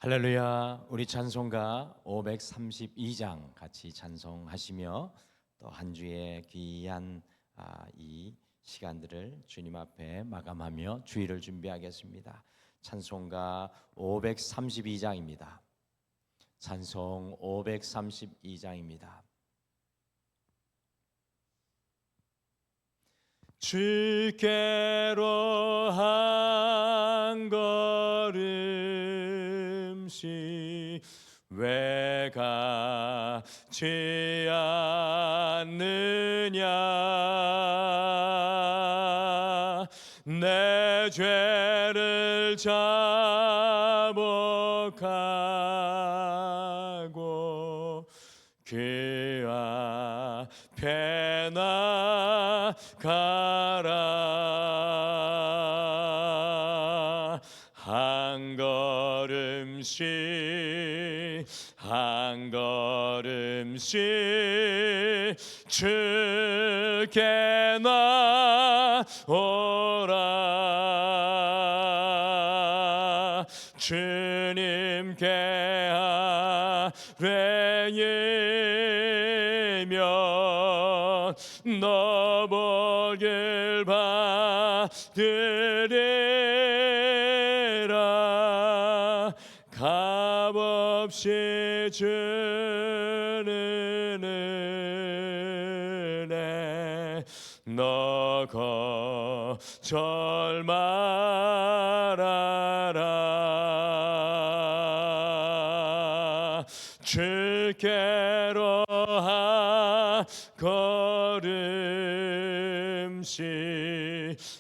할렐루야. 우리 찬송가 532장 같이 찬송하시며 또 한 주의 귀한 이 시간들을 주님 앞에 마감하며 주일을 준비하겠습니다. 찬송가 532장입니다. 찬송 532장입니다. 주께로 한 걸음씩 왜 가지 않느냐. 내 죄를 자복하고 그 앞에 나가라. 한 걸음씩 한 걸음씩 주께 나오라. 주님께 아뢰이면 너 복을 받으리라. 값없이 주는 은혜 너 거절 말아라. 주께로 한 걸음씩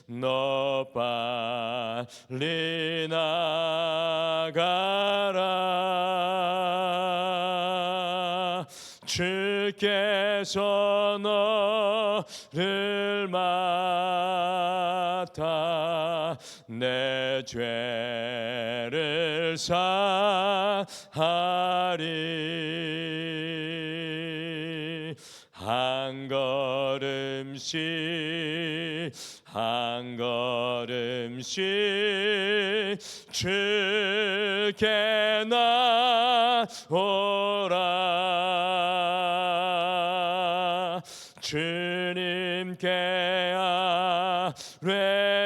너 빨리 나가라. 주께서 너를 맡아 내 죄를 사하리. 한 걸음씩 한 걸음씩 주께 나오라. 주님께 아뢰이면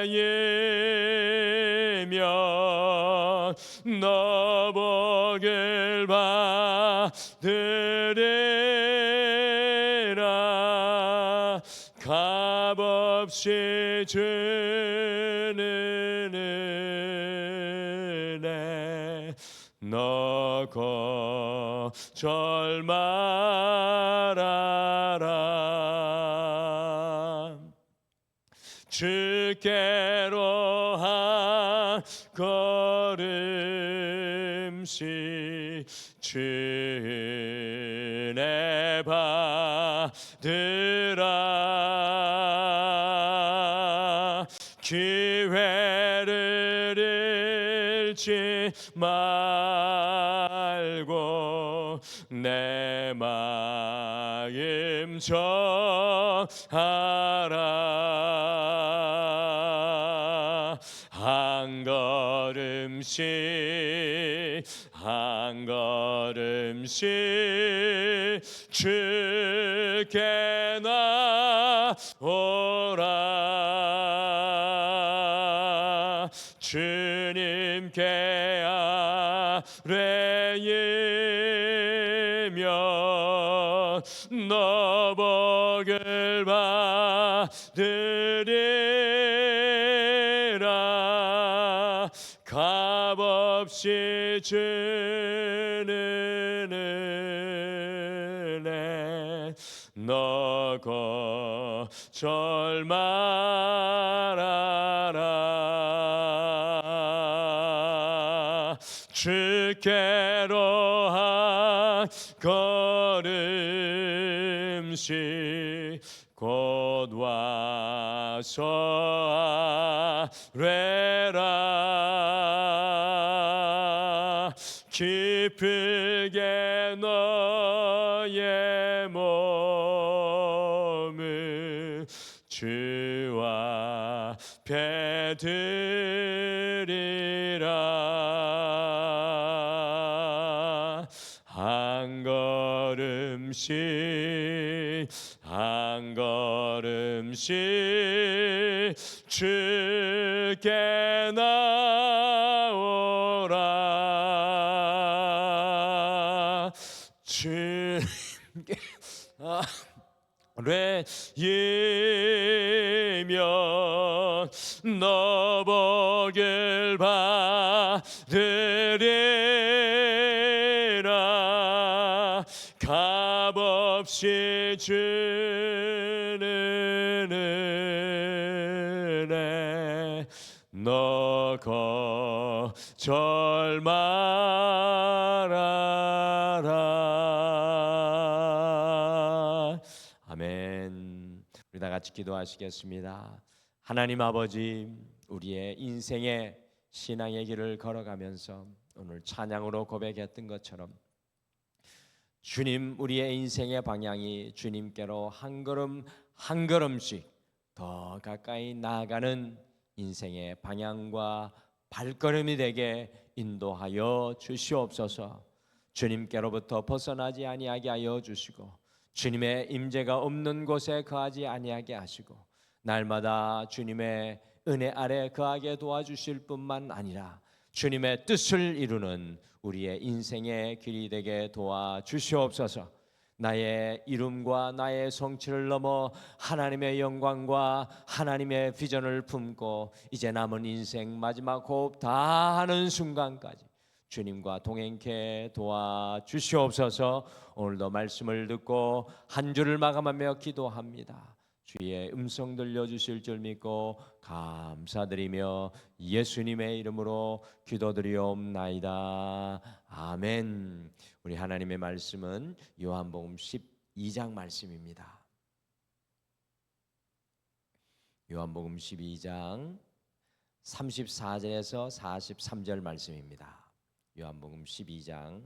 너 복을 받으리라. 값없이 주는 은혜 너 거절 말아라. 주께로 한 걸음씩 주은혜 받으라. 기회를 잃지 말고 내 마음 정하라. 한 걸음씩 한 걸음씩 주께 나오라. 주님께 아뢰이면 너 복을 받으리라. 값없이 주는 은혜 너 거절 말아라. 주께로 한 걸음씩 곧 와서 아뢰라. 기쁘게 너의 몸을 주 앞에 드리라. 한 걸음씩 주께 나오라. 주님께 예명 너 복을 받으리라. 값없이 주는 은혜 너 거절 말아라. 아멘. 우리 다 같이 기도하시겠습니다. 하나님 아버지, 우리의 인생의 신앙의 길을 걸어가면서 오늘 찬양으로 고백했던 것처럼 주님, 우리의 인생의 방향이 주님께로 한 걸음 한 걸음씩 더 가까이 나아가는 인생의 방향과 발걸음이 되게 인도하여 주시옵소서. 주님께로부터 벗어나지 아니하게 하여 주시고 주님의 임재가 없는 곳에 거하지 아니하게 하시고 날마다 주님의 은혜 아래 거하게 도와주실 뿐만 아니라 주님의 뜻을 이루는 우리의 인생의 길이 되게 도와주시옵소서. 나의 이름과 나의 성취를 넘어 하나님의 영광과 하나님의 비전을 품고 이제 남은 인생 마지막 호흡 다하는 순간까지 주님과 동행케 도와주시옵소서. 오늘도 말씀을 듣고 한 주를 마감하며 기도합니다. 주의 음성 들려주실 줄 믿고 감사드리며 예수님의 이름으로 기도드리옵나이다. 아멘. 우리 하나님의 말씀은 요한복음 12장 말씀입니다. 요한복음 12장 34절에서 43절 말씀입니다. 요한복음 12장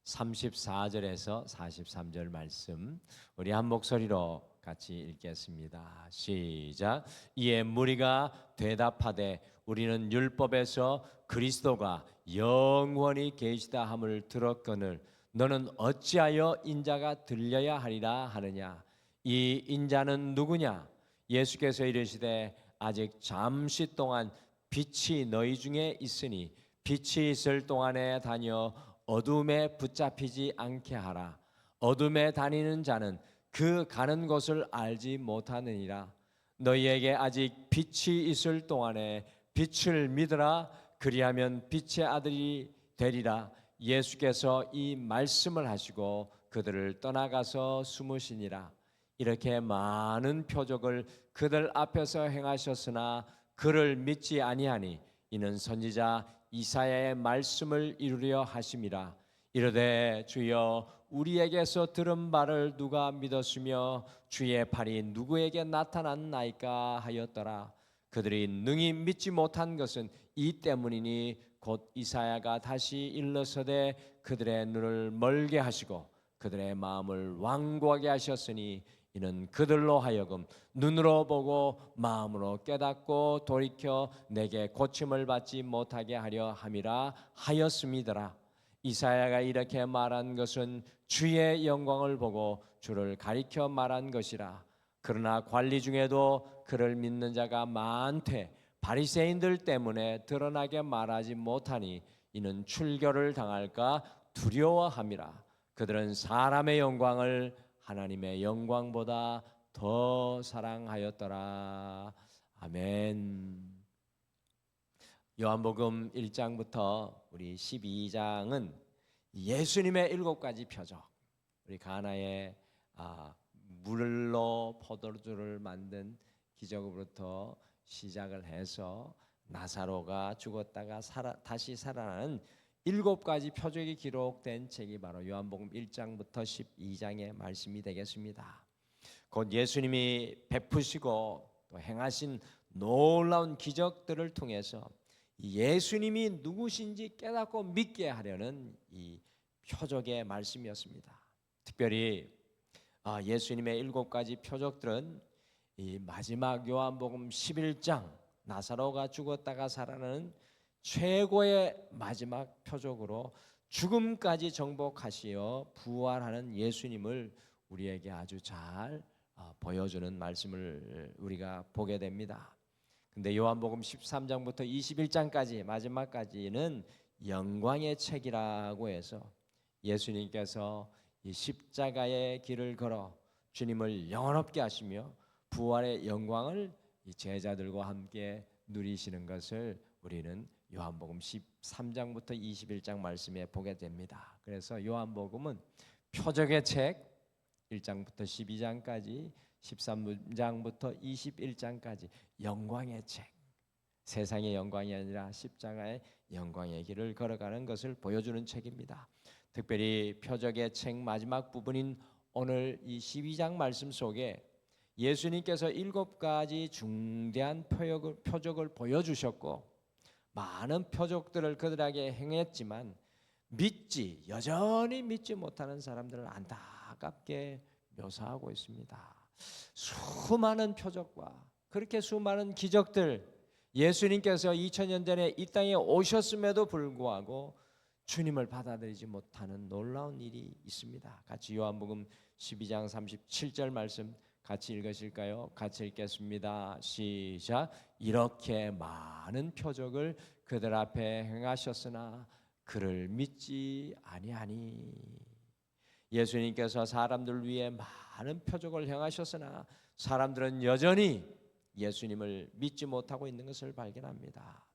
34절에서 43절 말씀 우리 한 목소리로 같이 읽겠습니다. 시작. 이에 무리가 대답하되 우리는 율법에서 그리스도가 영원히 계시다 함을 들었거늘 너는 어찌하여 인자가 들려야 하리라 하느냐. 이 인자는 누구냐? 예수께서 이르시되 아직 잠시 동안 빛이 너희 중에 있으니 빛이 있을 동안에 다녀 어둠에 붙잡히지 않게 하라. 어둠에 다니는 자는 그 가는 곳을 알지 못하느니라. 너희에게 아직 빛이 있을 동안에 빛을 믿으라. 그리하면 빛의 아들이 되리라. 예수께서 이 말씀을 하시고 그들을 떠나가서 숨으시니라. 이렇게 많은 표적을 그들 앞에서 행하셨으나 그를 믿지 아니하니 이는 선지자 이사야의 말씀을 이루려 하심이라. 이르되 주여 우리에게서 들은 바를 누가 믿었으며 주의 팔이 누구에게 나타났나이까 하였더라. 그들이 능히 믿지 못한 것은 이 때문이니 곧 이사야가 다시 일러서되 그들의 눈을 멀게 하시고 그들의 마음을 완고하게 하셨으니 이는 그들로 하여금 눈으로 보고 마음으로 깨닫고 돌이켜 내게 고침을 받지 못하게 하려 함이라 하였음이더라. 이사야가 이렇게 말한 것은 주의 영광을 보고 주를 가리켜 말한 것이라. 그러나 관리 중에도 그를 믿는 자가 많되 바리새인들 때문에 드러나게 말하지 못하니 이는 출교를 당할까 두려워함이라. 그들은 사람의 영광을 하나님의 영광보다 더 사랑하였더라. 아멘. 요한복음 1장부터 우리 12장은 예수님의 7가지 표적, 우리 가나의 물로 포도주를 만든 기적으로부터 시작을 해서 나사로가 죽었다가 다시 살아나는 7가지 표적이 기록된 책이 바로 요한복음 1장부터 12장의 말씀이 되겠습니다. 곧 예수님이 베푸시고 또 행하신 놀라운 기적들을 통해서 예수님이 누구신지 깨닫고 믿게 하려는 이 표적의 말씀이었습니다. 특별히 예수님의 7가지 표적들은 이 마지막 요한복음 11장 나사로가 죽었다가 살아나는 최고의 마지막 표적으로 죽음까지 정복하시어 부활하는 예수님을 우리에게 아주 잘 보여주는 말씀을 우리가 보게 됩니다. 근데 요한복음 13장부터 21장까지 마지막까지는 영광의 책이라고 해서 예수님께서 이 십자가의 길을 걸어 주님을 영원롭게 하시며 부활의 영광을 이 제자들과 함께 누리시는 것을 우리는 요한복음 13장부터 21장 말씀에 보게 됩니다. 그래서 요한복음은 표적의 책 1장부터 12장까지 13장부터 21장까지 영광의 책, 세상의 영광이 아니라 십자가의 영광의 길을 걸어가는 것을 보여주는 책입니다. 특별히 표적의 책 마지막 부분인 오늘 이 12장 말씀 속에 예수님께서 7가지 중대한 표적을 보여주셨고 많은 표적들을 그들에게 행했지만 여전히 믿지 못하는 사람들을 안타깝게 묘사하고 있습니다. 수많은 표적과 그렇게 수많은 기적들, 예수님께서 2000년 전에 이 땅에 오셨음에도 불구하고 주님을 받아들이지 못하는 놀라운 일이 있습니다. 같이 요한복음 12장 37절 말씀 같이 읽으실까요? 같이 읽겠습니다. 시작. 이렇게 많은 표적을 그들 앞에 행하셨으나 그를 믿지 아니하니. 예수님께서 사람들 위해 많은 표적을 행하셨으나 사람들은 여전히 예수님을 믿지 못하고 있는 것을 발견합니다.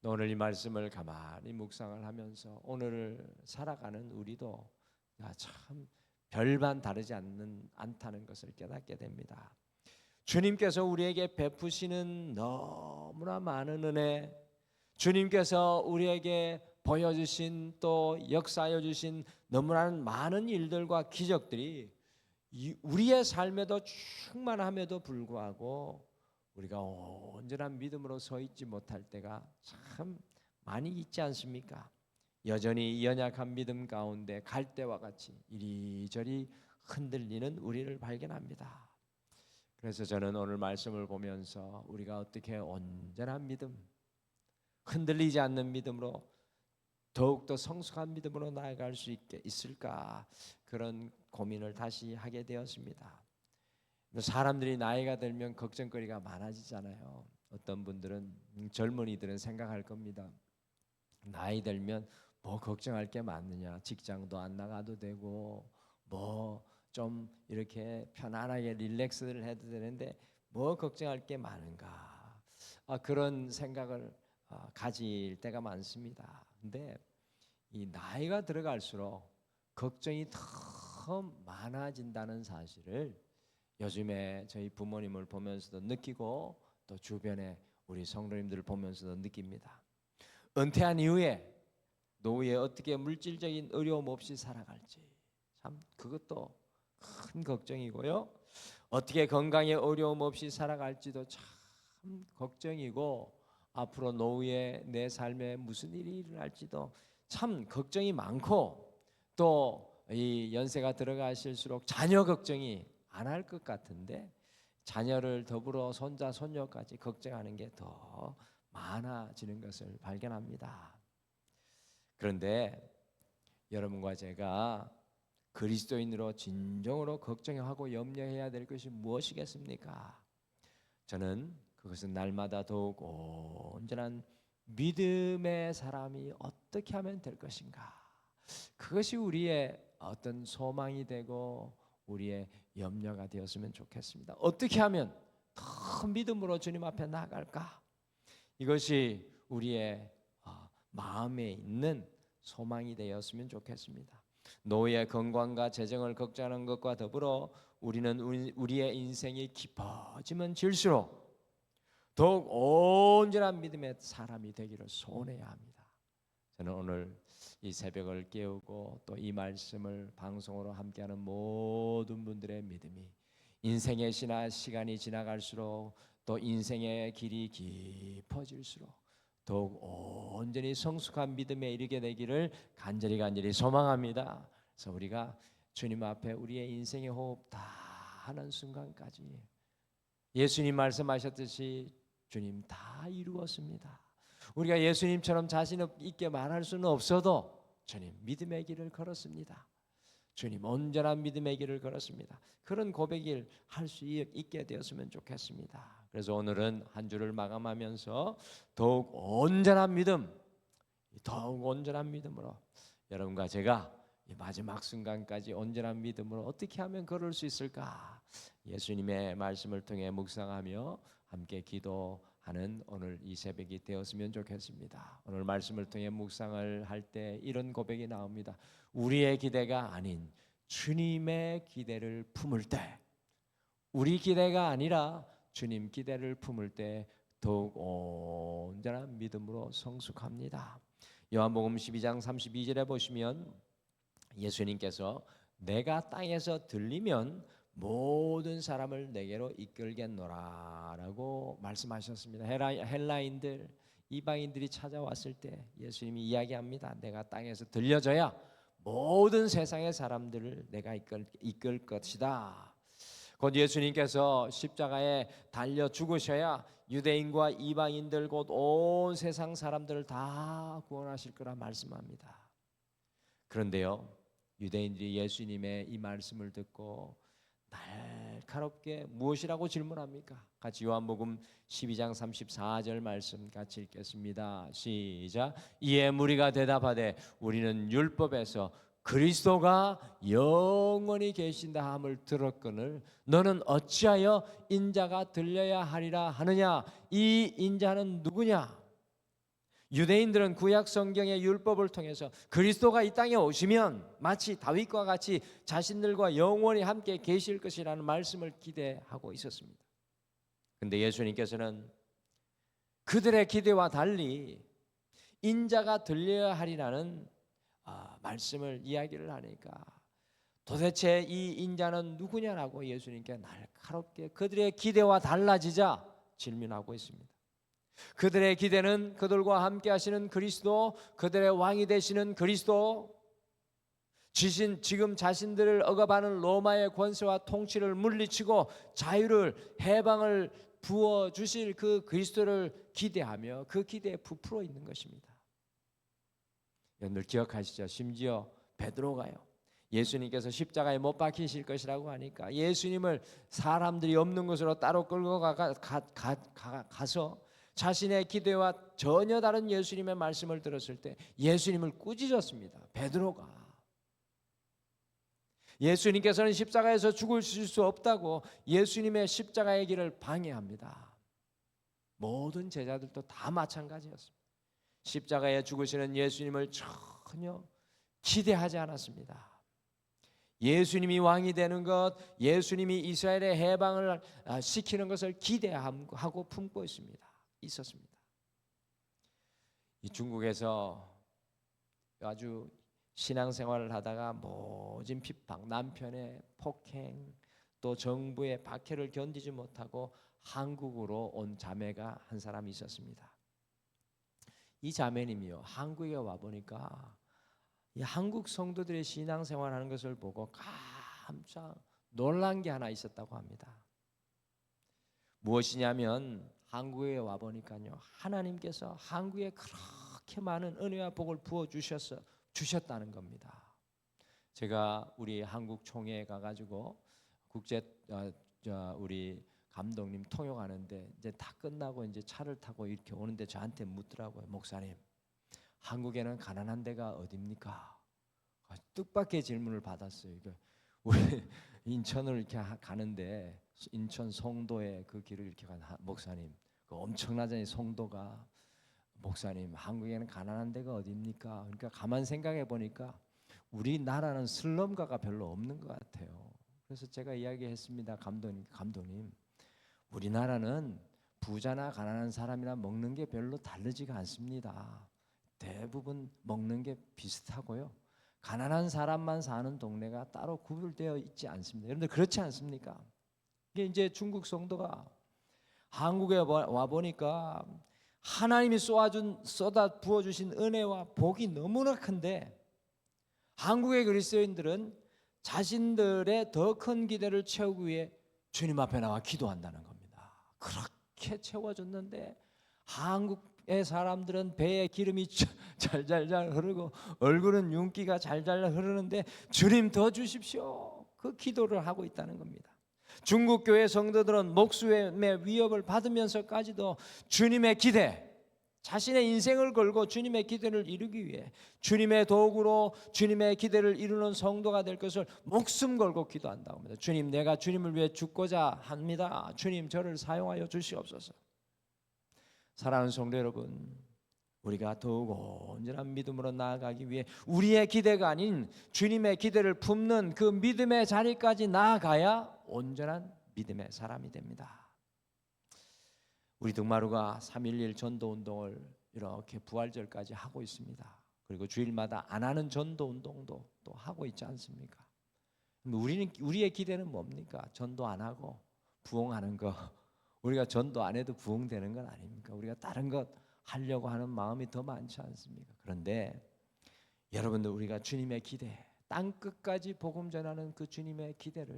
오늘 이 말씀을 가만히 묵상을 하면서 오늘을 살아가는 우리도 참 별반 다르지 않다는 것을 깨닫게 됩니다. 주님께서 우리에게 베푸시는 너무나 많은 은혜, 주님께서 우리에게 보여주신 또 역사해 주신 너무나 많은 일들과 기적들이 우리의 삶에도 충만함에도 불구하고 우리가 온전한 믿음으로 서 있지 못할 때가 참 많이 있지 않습니까? 여전히 연약한 믿음 가운데 갈대와 같이 이리저리 흔들리는 우리를 발견합니다. 그래서 저는 오늘 말씀을 보면서 우리가 어떻게 온전한 믿음, 흔들리지 않는 믿음으로 더욱더 성숙한 믿음으로 나아갈 수 있을까, 그런 고민을 다시 하게 되었습니다. 사람들이 나이가 들면 걱정거리가 많아지잖아요. 어떤 분들은 젊은이들은 생각할 겁니다. 나이 들면 뭐 걱정할 게 많느냐, 직장도 안 나가도 되고 뭐 좀 이렇게 편안하게 릴렉스를 해도 되는데 뭐 걱정할 게 많은가, 그런 생각을 가질 때가 많습니다. 근데 이 나이가 들어갈수록 걱정이 더 많아진다는 사실을 요즘에 저희 부모님을 보면서도 느끼고 또 주변에 우리 성도님들을 보면서도 느낍니다. 은퇴한 이후에 노후에 어떻게 물질적인 어려움 없이 살아갈지 참 그것도 큰 걱정이고요. 어떻게 건강에 어려움 없이 살아갈지도 참 걱정이고, 앞으로 노후에 내 삶에 무슨 일이 일어날지도 참 걱정이 많고, 또 이 연세가 들어가실수록 자녀 걱정이 안 할 것 같은데 자녀를 더불어 손자 손녀까지 걱정하는 게 더 많아지는 것을 발견합니다. 그런데 여러분과 제가 그리스도인으로 진정으로 걱정하고 염려해야 될 것이 무엇이겠습니까? 저는 그것은 날마다 더욱 온전한 믿음의 사람이 어떻게 하면 될 것인가, 그것이 우리의 어떤 소망이 되고 우리의 염려가 되었으면 좋겠습니다. 어떻게 하면 더 믿음으로 주님 앞에 나아갈까, 이것이 우리의 마음에 있는 소망이 되었으면 좋겠습니다. 노후의 건강과 재정을 걱정하는 것과 더불어 우리는 우리의 인생이 깊어지면 질수록 더욱 온전한 믿음의 사람이 되기를 소원해야 합니다. 저는 오늘 이 새벽을 깨우고 또 이 말씀을 방송으로 함께하는 모든 분들의 믿음이 인생의 시간이 지나갈수록 또 인생의 길이 깊어질수록 더욱 온전히 성숙한 믿음에 이르게 되기를 간절히 소망합니다. 그래서 우리가 주님 앞에 우리의 인생의 호흡 다 하는 순간까지 예수님 말씀하셨듯이 주님 다 이루었습니다. 우리가 예수님처럼 자신 있게 말할 수는 없어도 주님 믿음의 길을 걸었습니다. 주님 온전한 믿음의 길을 걸었습니다. 그런 고백을 할 수 있게 되었으면 좋겠습니다. 그래서 오늘은 한 주를 마감하면서 더욱 온전한 믿음으로 여러분과 제가 이 마지막 순간까지 온전한 믿음으로 어떻게 하면 걸을 수 있을까? 예수님의 말씀을 통해 묵상하며 함께 기도하는 오늘 이 새벽이 되었으면 좋겠습니다. 오늘 말씀을 통해 묵상을 할 때 이런 고백이 나옵니다. 우리의 기대가 아닌 주님의 기대를 품을 때, 우리 기대가 아니라 주님 기대를 품을 때 더욱 온전한 믿음으로 성숙합니다. 요한복음 12장 32절에 보시면 예수님께서 내가 땅에서 들리면 모든 사람을 내게로 이끌겠노라 라고 말씀하셨습니다. 헬라인들, 이방인들이 찾아왔을 때 예수님이 이야기합니다. 내가 땅에서 들려져야 모든 세상의 사람들을 내가 이끌 것이다. 곧 예수님께서 십자가에 달려 죽으셔야 유대인과 이방인들 곧 온 세상 사람들을 다 구원하실 거라 말씀합니다. 그런데요, 유대인들이 예수님의 이 말씀을 듣고 날카롭게 무엇이라고 질문합니까? 같이 요한복음 12장 34절 말씀 같이 읽겠습니다. 시작. 이에 무리가 대답하되 우리는 율법에서 그리스도가 영원히 계신다 함을 들었거늘 너는 어찌하여 인자가 들려야 하리라 하느냐? 이 인자는 누구냐? 유대인들은 구약 성경의 율법을 통해서 그리스도가 이 땅에 오시면 마치 다윗과 같이 자신들과 영원히 함께 계실 것이라는 말씀을 기대하고 있었습니다. 그런데 예수님께서는 그들의 기대와 달리 인자가 들려야 하리라는 말씀을 이야기를 하니까 도대체 이 인자는 누구냐라고 예수님께 날카롭게 그들의 기대와 달라지자 질문하고 있습니다. 그들의 기대는 그들과 함께 하시는 그리스도, 그들의 왕이 되시는 그리스도, 지금 자신들을 억압하는 로마의 권세와 통치를 물리치고 자유를, 해방을 부어주실 그 그리스도를 기대하며 그 기대에 부풀어 있는 것입니다. 여러분들 기억하시죠? 심지어 베드로가요, 예수님께서 십자가에 못 박히실 것이라고 하니까 예수님을 사람들이 없는 곳으로 따로 끌고 가서 자신의 기대와 전혀 다른 예수님의 말씀을 들었을 때 예수님을 꾸짖었습니다. 베드로가 예수님께서는 십자가에서 죽으실 수 없다고 예수님의 십자가의 길을 방해합니다. 모든 제자들도 다 마찬가지였습니다. 십자가에 죽으시는 예수님을 전혀 기대하지 않았습니다. 예수님이 왕이 되는 것, 예수님이 이스라엘의 해방을 시키는 것을 기대하고 품고 있었습니다. 이 중국에서 아주 신앙생활을 하다가 모진 핍박, 남편의 폭행, 또 정부의 박해를 견디지 못하고 한국으로 온 자매가 한 사람이 있었습니다. 이 자매님이요, 한국에 와 보니까 이 한국 성도들의 신앙생활하는 것을 보고 깜짝 놀란 게 하나 있었다고 합니다. 무엇이냐면 한국에 와 보니까요, 하나님께서 한국에 그렇게 많은 은혜와 복을 부어 주셨다는 겁니다. 제가 우리 한국 총회에 가가지고 우리 감독님 통역하는데 이제 다 끝나고 이제 차를 타고 이렇게 오는데 저한테 묻더라고요. 목사님, 한국에는 가난한 데가 어딥니까? 뜻밖의 질문을 받았어요. 우리 인천을 이렇게 가는데 인천 송도에 그 길을 이렇게 간 목사님, 그 엄청나잖아요. 송도가. 목사님, 한국에는 가난한 데가 어딥니까? 그러니까 가만 생각해 보니까 우리나라는 슬럼가가 별로 없는 것 같아요. 그래서 제가 이야기했습니다. 감독님, 우리나라는 부자나 가난한 사람이나 먹는 게 별로 다르지가 않습니다. 대부분 먹는 게 비슷하고요. 가난한 사람만 사는 동네가 따로 구별되어 있지 않습니다. 여러분들 그렇지 않습니까? 이게 이제 중국 성도가 한국에 와 보니까 하나님이 쏟아 부어주신 은혜와 복이 너무나 큰데 한국의 그리스도인들은 자신들의 더 큰 기대를 채우기 위해 주님 앞에 나와 기도한다는 겁니다. 그렇게 채워졌는데 한국 사람들은 배에 기름이 잘잘잘 흐르고 얼굴은 윤기가 잘잘 흐르는데 주님 더 주십시오. 그 기도를 하고 있다는 겁니다. 중국 교회 성도들은 목숨의 위협을 받으면서까지도 주님의 기대, 자신의 인생을 걸고 주님의 기대를 이루기 위해 주님의 도구로 주님의 기대를 이루는 성도가 될 것을 목숨 걸고 기도한다고 합니다. 주님, 내가 주님을 위해 죽고자 합니다. 주님, 저를 사용하여 주시옵소서. 사랑하는 성도 여러분, 우리가 더욱 온전한 믿음으로 나아가기 위해 우리의 기대가 아닌 주님의 기대를 품는 그 믿음의 자리까지 나아가야 온전한 믿음의 사람이 됩니다. 우리 등마루가 3.11 전도운동을 이렇게 부활절까지 하고 있습니다. 그리고 주일마다 안 하는 전도운동도 또 하고 있지 않습니까? 우리의 기대는 뭡니까? 전도 안 하고 부흥하는 거. 우리가 전도 안 해도 부흥되는 건 아닙니까? 우리가 다른 것 하려고 하는 마음이 더 많지 않습니까? 그런데 여러분들, 우리가 주님의 기대, 땅끝까지 복음 전하는 그 주님의 기대를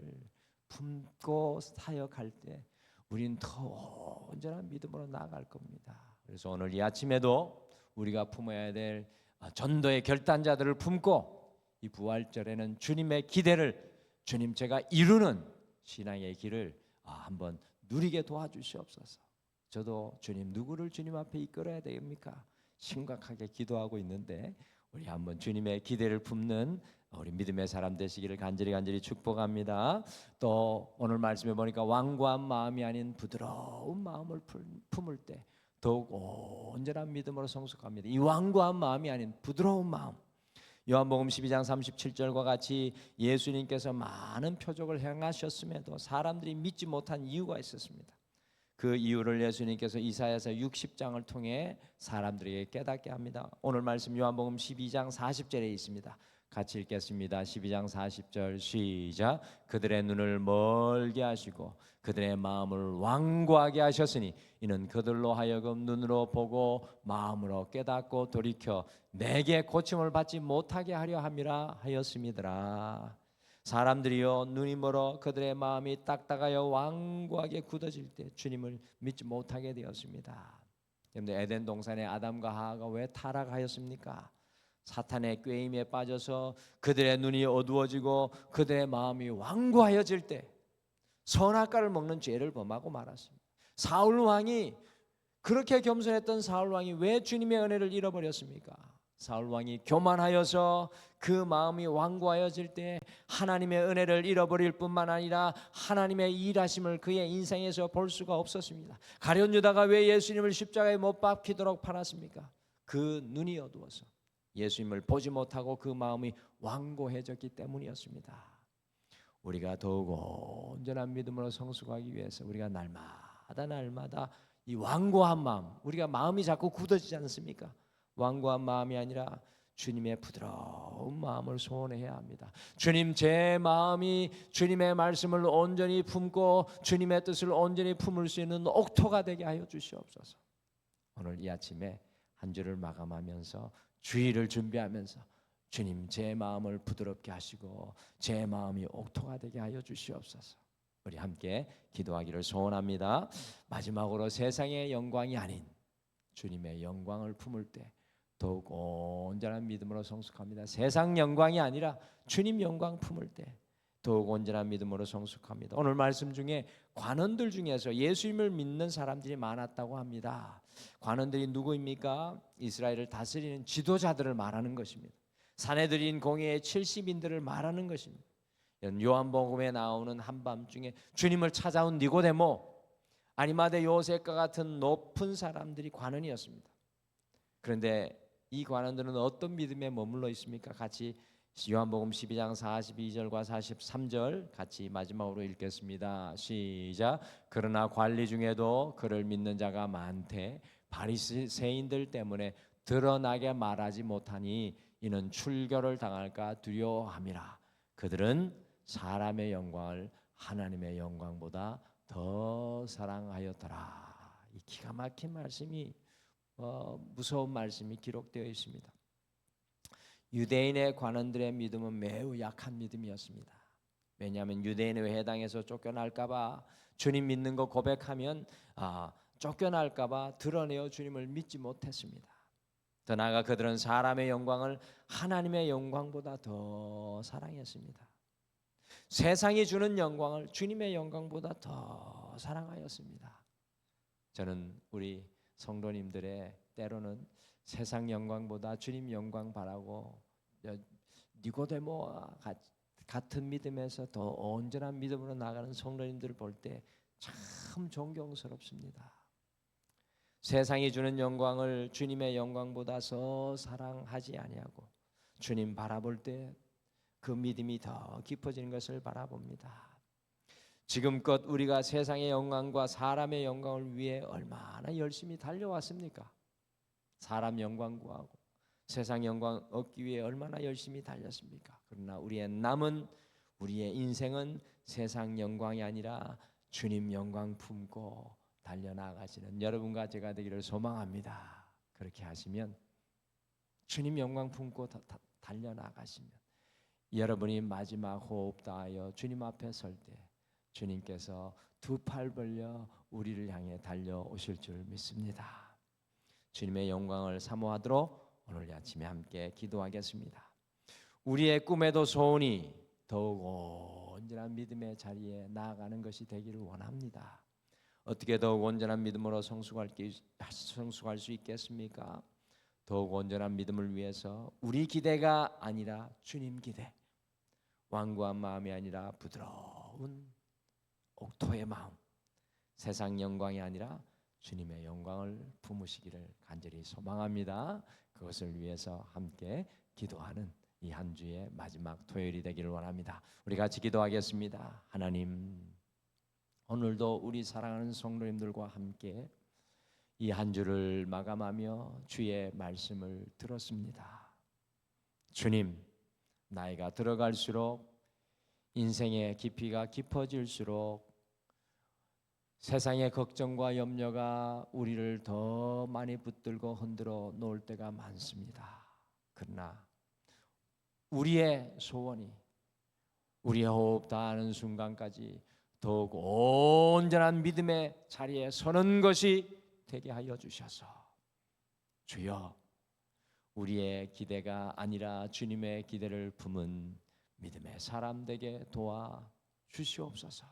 품고 사역할 때 우린 더 온전한 믿음으로 나아갈 겁니다. 그래서 오늘 이 아침에도 우리가 품어야 될 전도의 결단자들을 품고 이 부활절에는 주님의 기대를 주님 제가 이루는 신앙의 길을 한번 누리게 도와주시옵소서. 저도 주님, 누구를 주님 앞에 이끌어야 됩니까? 심각하게 기도하고 있는데 우리 한번 주님의 기대를 품는 우리 믿음의 사람 되시기를 간절히 축복합니다. 또 오늘 말씀해 보니까 완고한 마음이 아닌 부드러운 마음을 품을 때 더욱 온전한 믿음으로 성숙합니다. 이 완고한 마음이 아닌 부드러운 마음. 요한복음 12장 37절과 같이 예수님께서 많은 표적을 행하셨음에도 사람들이 믿지 못한 이유가 있었습니다. 그 이유를 예수님께서 이사야서 60장을 통해 사람들에게 깨닫게 합니다. 오늘 말씀 요한복음 12장 40절에 있습니다. 같이 읽겠습니다. 12장 40절 시작. 그들의 눈을 멀게 하시고 그들의 마음을 완고하게 하셨으니 이는 그들로 하여금 눈으로 보고 마음으로 깨닫고 돌이켜 내게 고침을 받지 못하게 하려 함이라 하였음이더라. 사람들이요, 눈이 멀어 그들의 마음이 딱딱하여 완고하게 굳어질 때 주님을 믿지 못하게 되었습니다. 여러분들, 에덴 동산에 아담과 하와가 왜 타락하였습니까? 사탄의 꾀임에 빠져서 그들의 눈이 어두워지고 그들의 마음이 완고하여질 때 선악과를 먹는 죄를 범하고 말았습니다. 사울 왕이, 그렇게 겸손했던 사울 왕이 왜 주님의 은혜를 잃어버렸습니까? 사울 왕이 교만하여서 그 마음이 완고하여질 때 하나님의 은혜를 잃어버릴 뿐만 아니라 하나님의 일하심을 그의 인생에서 볼 수가 없었습니다. 가룟 유다가 왜 예수님을 십자가에 못 박히도록 팔았습니까? 그 눈이 어두워서 예수님을 보지 못하고 그 마음이 완고해졌기 때문이었습니다. 우리가 더욱 온전한 믿음으로 성숙하기 위해서 우리가 날마다 이 완고한 마음, 우리가 마음이 자꾸 굳어지지 않습니까? 완고한 마음이 아니라 주님의 부드러운 마음을 소원해야 합니다. 주님, 제 마음이 주님의 말씀을 온전히 품고 주님의 뜻을 온전히 품을 수 있는 옥토가 되게 하여 주시옵소서. 오늘 이 아침에 한 주를 마감하면서 주일을 준비하면서 주님, 제 마음을 부드럽게 하시고 제 마음이 옥토가 되게 하여 주시옵소서. 우리 함께 기도하기를 소원합니다. 마지막으로 세상의 영광이 아닌 주님의 영광을 품을 때 더욱 온전한 믿음으로 성숙합니다. 세상 영광이 아니라 주님 영광 품을 때 더욱 온전한 믿음으로 성숙합니다. 오늘 말씀 중에 관원들 중에서 예수님을 믿는 사람들이 많았다고 합니다. 관원들이 누구입니까? 이스라엘을 다스리는 지도자들을 말하는 것입니다. 사내들인 공회의 70인들을 말하는 것입니다. 요한복음에 나오는 한밤중에 주님을 찾아온 니고데모, 아리마대 요셉과 같은 높은 사람들이 관원이었습니다. 그런데 이 관원들은 어떤 믿음에 머물러 있습니까? 같이 요한복음 12장 42절과 43절 같이 마지막으로 읽겠습니다. 시작. 그러나 관리 중에도 그를 믿는 자가 많되 바리새인들 때문에 드러나게 말하지 못하니 이는 출교를 당할까 두려워함이라. 그들은 사람의 영광을 하나님의 영광보다 더 사랑하였더라. 이 기가 막힌 말씀이 무서운 말씀이 기록되어 있습니다. 유대인의 관원들의 믿음은 매우 약한 믿음이었습니다. 왜냐하면 유대인의 회당에서 쫓겨날까 봐 주님 믿는 거 고백하면 쫓겨날까봐 드러내어 주님을 믿지 못했습니다. 더 나아가 그들은 사람의 영광을 하나님의 영광보다 더 사랑했습니다. 세상이 주는 영광을 주님의 영광보다 더 사랑하였습니다. 저는 우리 성도님들의 때로는 세상 영광보다 주님 영광 바라고 니고데모와 같은 믿음에서 더 온전한 믿음으로 나가는 성도님들을 볼 때 참 존경스럽습니다. 세상이 주는 영광을 주님의 영광보다 더 사랑하지 아니하고 주님 바라볼 때 그 믿음이 더 깊어지는 것을 바라봅니다. 지금껏 우리가 세상의 영광과 사람의 영광을 위해 얼마나 열심히 달려왔습니까? 사람 영광 구하고 세상 영광 얻기 위해 얼마나 열심히 달렸습니까? 그러나 우리의 인생은 세상 영광이 아니라 주님 영광 품고 달려나가시는 여러분과 제가 되기를 소망합니다. 그렇게 하시면 주님 영광 품고 달려나가시면 여러분이 마지막 호흡 다하여 주님 앞에 설 때 주님께서 두 팔 벌려 우리를 향해 달려오실 줄 믿습니다. 주님의 영광을 사모하도록 오늘 아침에 함께 기도하겠습니다. 우리의 꿈에도 소원이 더욱 온전한 믿음의 자리에 나아가는 것이 되기를 원합니다. 어떻게 더욱 온전한 믿음으로 성숙할 수 있겠습니까? 더욱 온전한 믿음을 위해서 우리 기대가 아니라 주님 기대, 완고한 마음이 아니라 부드러운 옥토의 마음, 세상 영광이 아니라 주님의 영광을 품으시기를 간절히 소망합니다. 그것을 위해서 함께 기도하는 이 한 주의 마지막 토요일이 되기를 원합니다. 우리 같이 기도하겠습니다. 하나님, 오늘도 우리 사랑하는 성도님들과 함께 이 한 주를 마감하며 주의 말씀을 들었습니다. 주님, 나이가 들어갈수록 인생의 깊이가 깊어질수록 세상의 걱정과 염려가 우리를 더 많이 붙들고 흔들어 놓을 때가 많습니다. 그러나 우리의 소원이 우리의 호흡 다하는 순간까지 더욱 온전한 믿음의 자리에 서는 것이 되게 하여 주셔서 주여, 우리의 기대가 아니라 주님의 기대를 품은 믿음의 사람 되게 도와 주시옵소서.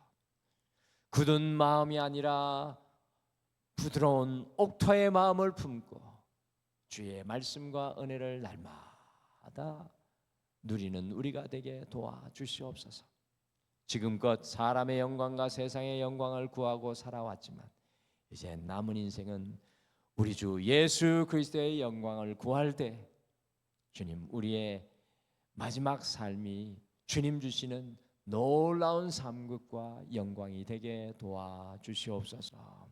굳은 마음이 아니라 부드러운 옥토의 마음을 품고 주의 말씀과 은혜를 날마다 누리는 우리가 되게 도와 주시옵소서. 지금껏 사람의 영광과 세상의 영광을 구하고 살아왔지만 이제 남은 인생은 우리 주 예수 그리스도의 영광을 구할 때 주님, 우리의 마지막 삶이 주님 주시는 놀라운 삶극과 영광이 되게 도와주시옵소서.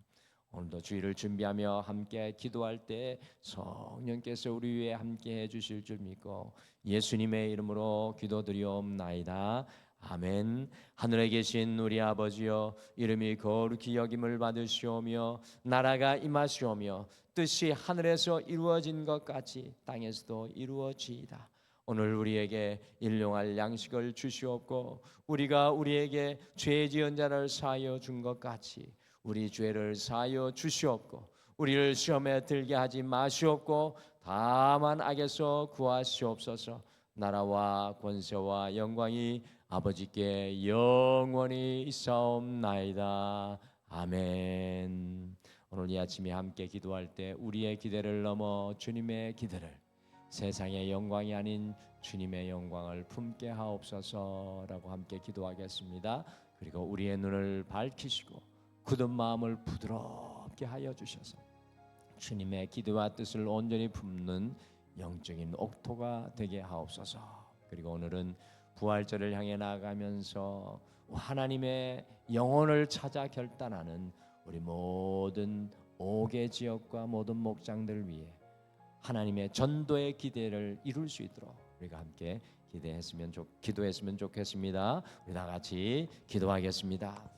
오늘도 주일을 준비하며 함께 기도할 때 성령께서 우리 위에 함께 해주실 줄 믿고 예수님의 이름으로 기도드리옵나이다. 아멘. 하늘에 계신 우리 아버지여, 이름이 거룩히 여김을 받으시오며 나라가 임하시오며 뜻이 하늘에서 이루어진 것 같이 땅에서도 이루어지이다. 오늘 우리에게 일용할 양식을 주시옵고 우리가 우리에게 죄 지은 자를 사하여 준 것 같이 우리 죄를 사하여 주시옵고 우리를 시험에 들게 하지 마시옵고 다만 악에서 구하시옵소서. 나라와 권세와 영광이 아버지께 영원히 있사옵나이다. 아멘. 오늘 이 아침에 함께 기도할 때 우리의 기대를 넘어 주님의 기대를, 세상의 영광이 아닌 주님의 영광을 품게 하옵소서라고 함께 기도하겠습니다. 그리고 우리의 눈을 밝히시고 굳은 마음을 부드럽게 하여 주셔서 주님의 기도와 뜻을 온전히 품는 영적인 옥토가 되게 하옵소서. 그리고 오늘은 부활절을 향해 나아가면서 하나님의 영혼을 찾아 결단하는 우리 모든 5개 지역과 모든 목장들 위해 하나님의 전도의 기대를 이룰 수 있도록 우리가 함께 기도했으면 좋겠습니다. 우리 다 같이 기도하겠습니다.